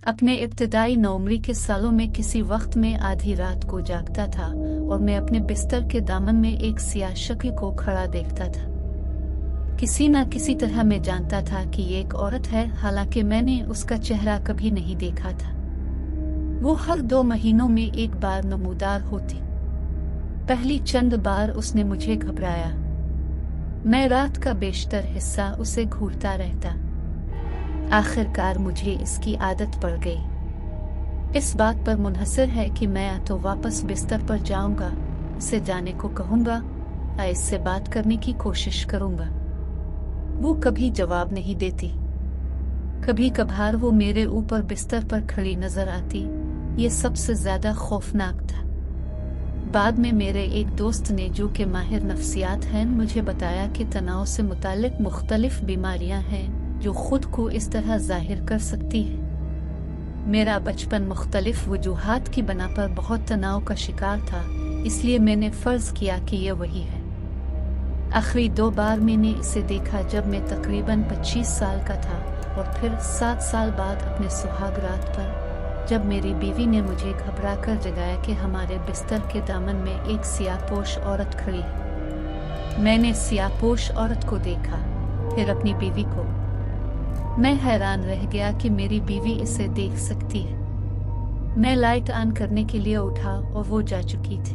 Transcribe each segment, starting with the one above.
अपने इब्तदाई नौमरी के सालों में किसी वक्त में आधी रात को जागता था और मैं अपने बिस्तर के दामन में एक सियाह शक्ल को खड़ा देखता था। किसी न किसी तरह मैं जानता था कि ये एक औरत है, हालांकि मैंने उसका चेहरा कभी नहीं देखा था। वो हर 2 महीनों में एक बार नमूदार होती। पहली चंद बार उसने मुझे घबराया। मैं रात का बेशतर हिस्सा उसे घूरता रहता। आखिरकार मुझे इसकी आदत पड़ गई। इस बात पर मुनहसर है कि मैं या तो वापस बिस्तर पर जाऊंगा, उसे जाने को कहूंगा, या इससे बात करने की कोशिश करूंगा। वो कभी जवाब नहीं देती। कभी कभार वो मेरे ऊपर बिस्तर पर खड़ी नजर आती। ये सबसे ज्यादा खौफनाक था। बाद में मेरे एक दोस्त ने, जो कि माहिर नफ्सियात हैं, मुझे बताया कि तनाव से मुताल्लिक मुख्तलिफ बीमारियां हैं जो खुद को इस तरह जाहिर कर सकती है। मेरा बचपन मुख्तलिफ वजूहात की बना पर बहुत तनाव का शिकार था, इसलिए मैंने फर्ज किया कि ये वही है। आखिरी 2 बार मैंने इसे देखा जब मैं तकरीबन 25 साल का था, और फिर 7 साल बाद अपने सुहाग रात पर, जब मेरी बीवी ने मुझे घबरा कर जगाया कि हमारे बिस्तर के दामन में एक सियाहपोश औरत खड़ी है। मैंने सियाहपोश औरत को देखा, फिर अपनी बीवी को। मैं हैरान रह गया कि मेरी बीवी इसे देख सकती है। मैं लाइट ऑन करने के लिए उठा और वो जा चुकी थी।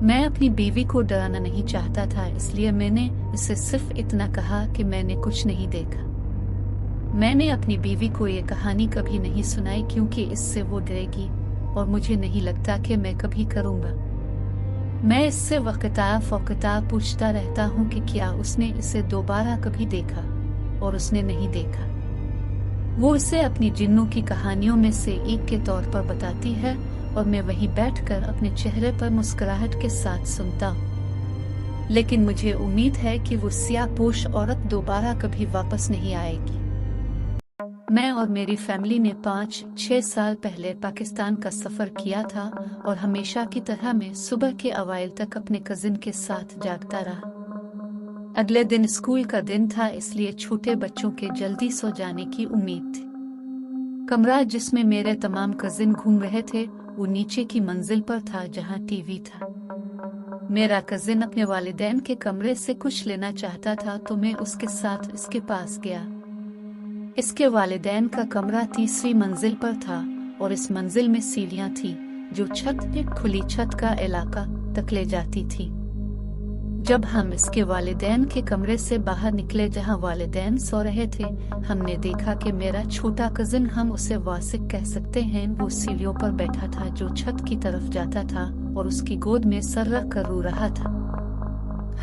मैं अपनी बीवी को डराना नहीं चाहता था, इसलिए मैंने इसे सिर्फ इतना कहा कि मैंने कुछ नहीं देखा। मैंने अपनी बीवी को ये कहानी कभी नहीं सुनाई, क्योंकि इससे वो डरेगी और मुझे नहीं लगता कि मैं कभी करूंगा। मैं इससे वक़्ता पूछता रहता हूँ कि क्या उसने इसे दोबारा कभी देखा, और उसने नहीं देखा। वो इसे अपनी जिन्नों की कहानियों में से एक के तौर पर बताती है, और मैं वहीं बैठकर अपने चेहरे पर मुस्कुराहट के साथ सुनता हूँ। लेकिन मुझे उम्मीद है कि वो सियाहपोश औरत दोबारा कभी वापस नहीं आएगी। मैं और मेरी फैमिली ने 5-6 साल पहले पाकिस्तान का सफर किया था, और हमेशा की तरह मैं सुबह के अवाइल तक अपने कजिन के साथ जागता रहा। अगले दिन स्कूल का दिन था, इसलिए छोटे बच्चों के जल्दी सो जाने की उम्मीद थी। कमरा जिसमें मेरे तमाम कजिन घूम रहे थे वो नीचे की मंजिल पर था, जहां टीवी था। मेरा कजिन अपने वालिदैन के कमरे से कुछ लेना चाहता था, तो मैं उसके साथ इसके पास गया। इसके वालिदैन का कमरा 3री मंजिल पर था, और इस मंजिल में सीढ़ियां थी जो छत पे खुली छत का इलाका तक ले जाती थी। जब हम इसके वालिदैन के कमरे से बाहर निकले, जहां वालिदैन सो रहे थे, हमने देखा कि मेरा छोटा कजिन, हम उसे वासिक कह सकते हैं, वो सीढ़ियों पर बैठा था जो छत की तरफ जाता था, और उसकी गोद में सर रख कर रो रहा था।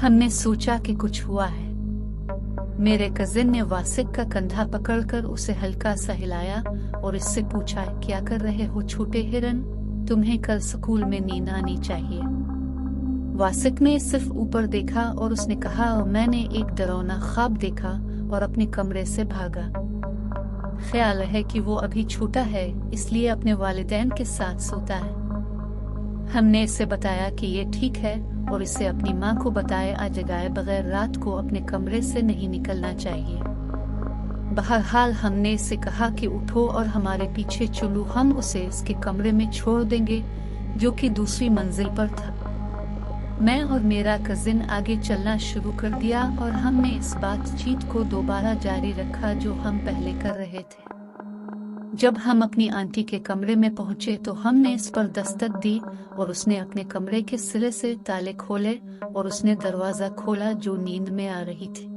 हमने सोचा कि कुछ हुआ है। मेरे कजिन ने वासिक का कंधा पकड़कर उसे हल्का सा हिलाया और इससे पूछा, क्या कर रहे हो छोटे हिरन, तुम्हें कल स्कूल में नींद आनी चाहिए। वासिक ने सिर्फ ऊपर देखा और उसने कहा, मैंने एक डरावना ख्वाब देखा और अपने कमरे से भागा। ख्याल है कि वो अभी छोटा है, इसलिए अपने वालिदैन के साथ सोता है। हमने इसे बताया कि ये ठीक है, और इसे अपनी माँ को बताए आ जगाए बगैर रात को अपने कमरे से नहीं निकलना चाहिए। बहरहाल हमने इसे कहा कि उठो और हमारे पीछे चलो, हम उसे इसके कमरे में छोड़ देंगे जो कि 2री मंजिल पर था। मैं और मेरा कजिन आगे चलना शुरू कर दिया, और हमने इस बातचीत को दोबारा जारी रखा जो हम पहले कर रहे थे। जब हम अपनी आंटी के कमरे में पहुंचे तो हमने इस पर दस्तक दी, और उसने अपने कमरे के सिरे से ताले खोले और उसने दरवाजा खोला जो नींद में आ रही थी।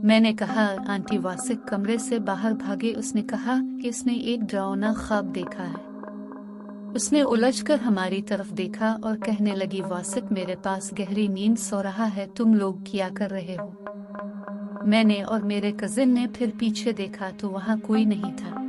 मैंने कहा, आंटी वासिक कमरे से बाहर भागे। उसने कहा कि इसने एक डरावना ख्वाब देखा है। उसने उलझकर हमारी तरफ देखा और कहने लगी, वासिक मेरे पास गहरी नींद सो रहा है, तुम लोग क्या कर रहे हो। मैंने और मेरे कजिन ने फिर पीछे देखा तो वहाँ कोई नहीं था।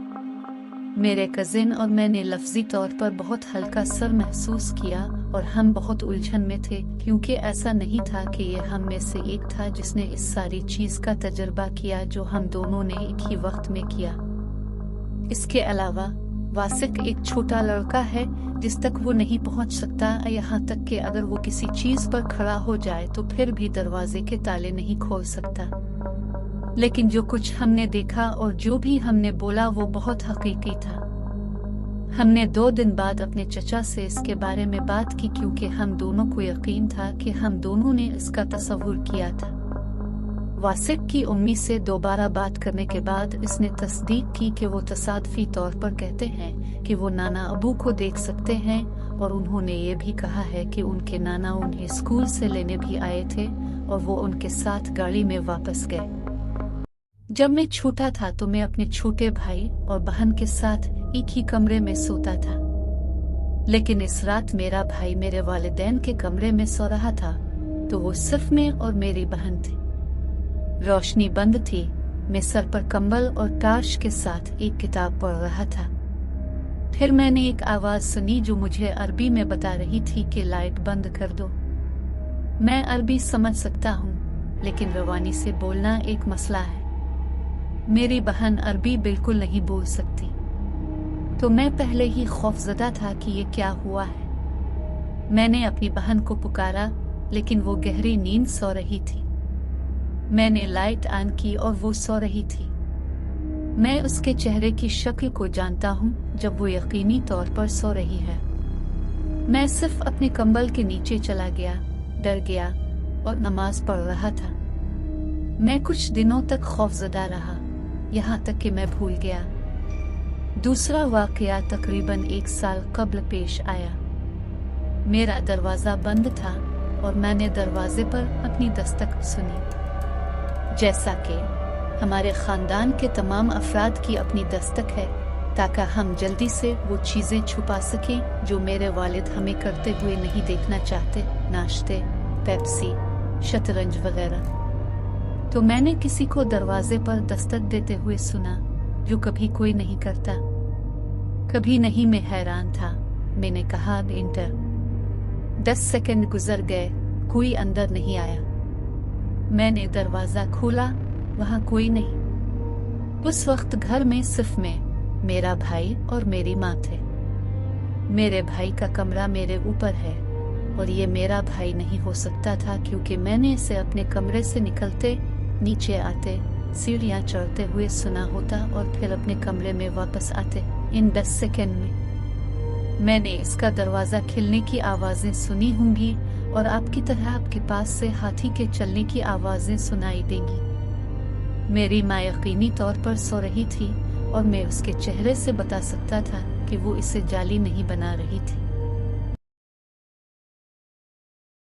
मेरे कजिन और मैंने लफ्जी तौर पर बहुत हल्का सर महसूस किया, और हम बहुत उलझन में थे, क्योंकि ऐसा नहीं था कि ये हम में से एक था जिसने इस सारी चीज का तजर्बा किया जो हम दोनों ने एक ही वक्त में किया। इसके अलावा वासिक एक छोटा लड़का है जिस तक वो नहीं पहुंच सकता, यहाँ तक कि अगर वो किसी चीज पर खड़ा हो जाए तो फिर भी दरवाजे के ताले नहीं खोल सकता। लेकिन जो कुछ हमने देखा और जो भी हमने बोला वो बहुत हकीकी था। हमने 2 दिन बाद अपने चचा से इसके बारे में बात की क्योंकि हम दोनों को यकीन था कि हम दोनों ने इसका तस्वुर किया था। वासिक की उम्मी से दोबारा बात करने के बाद इसने तस्दीक की कि वो तसादफी तौर पर कहते हैं कि वो नाना अबू को देख सकते हैं और उन्होंने ये भी कहा है कि उनके नाना उन्हें स्कूल से लेने भी आए थे और वो उनके साथ गाड़ी में वापस गए। जब मैं छोटा था तो मैं अपने छोटे भाई और बहन के साथ एक ही कमरे में सोता था, लेकिन इस रात मेरा भाई मेरे वालिदैन के कमरे में सो रहा था तो वो सिर्फ मैं और मेरी बहन थी। रोशनी बंद थी। मैं सर पर कंबल और टार्च के साथ एक किताब पढ़ रहा था। फिर मैंने एक आवाज सुनी जो मुझे अरबी में बता रही थी कि लाइट बंद कर दो। मैं अरबी समझ सकता हूँ, लेकिन रवानी से बोलना एक मसला है। मेरी बहन अरबी बिल्कुल नहीं बोल सकती, तो मैं पहले ही खौफजदा था कि ये क्या हुआ है। मैंने अपनी बहन को पुकारा, लेकिन वो गहरी नींद सो रही थी। मैंने लाइट ऑन की और वो सो रही थी। मैं उसके चेहरे की शक्ल को जानता हूँ जब वो यकीनी तौर पर सो रही है। मैं सिर्फ अपने कंबल के नीचे चला गया, डर गया और नमाज पढ़ रहा था। मैं कुछ दिनों तक खौफजदा रहा, यहाँ तक कि मैं भूल गया। दूसरा वाकया तकरीबन 1 साल कब्ल पेश आया। मेरा दरवाज़ा बंद था और मैंने दरवाजे पर अपनी दस्तक सुनी। जैसा कि हमारे ख़ानदान के तमाम अफराद की अपनी दस्तक है, ताकि हम जल्दी से वो चीज़ें छुपा सकें जो मेरे वालिद हमें करते हुए नहीं देखना चाहते, नाश्ते, पेप्सी, शतरंज वगैरह। तो मैंने किसी को दरवाजे पर दस्तक देते हुए सुना, जो कभी कोई नहीं करता। कभी नहीं। मैं हैरान था। मैंने कहा इंटर। 10 सेकंड गुजर गए, कोई अंदर नहीं आया। मैंने दरवाजा खोला, वहां कोई नहीं। उस वक्त घर में सिर्फ मैं, मेरा भाई और मेरी माँ थे। मेरे भाई का कमरा मेरे ऊपर है और ये मेरा भाई नहीं हो सकता था क्योंकि मैंने इसे अपने कमरे से निकलते, नीचे आते, सीढ़ियाँ चढ़ते हुए सुना होता और फिर अपने कमरे में वापस आते इन 10 सेकंड में। मैंने इसका दरवाज़ा खिलने की आवाज़ें सुनी होंगी और आपकी तरह आपके पास से हाथी के चलने की आवाज़ें सुनाई देंगी। मेरी माँ यकीनी तौर पर सो रही थी और मैं उसके चेहरे से बता सकता था कि वो इसे जाली नहीं बना रही थी।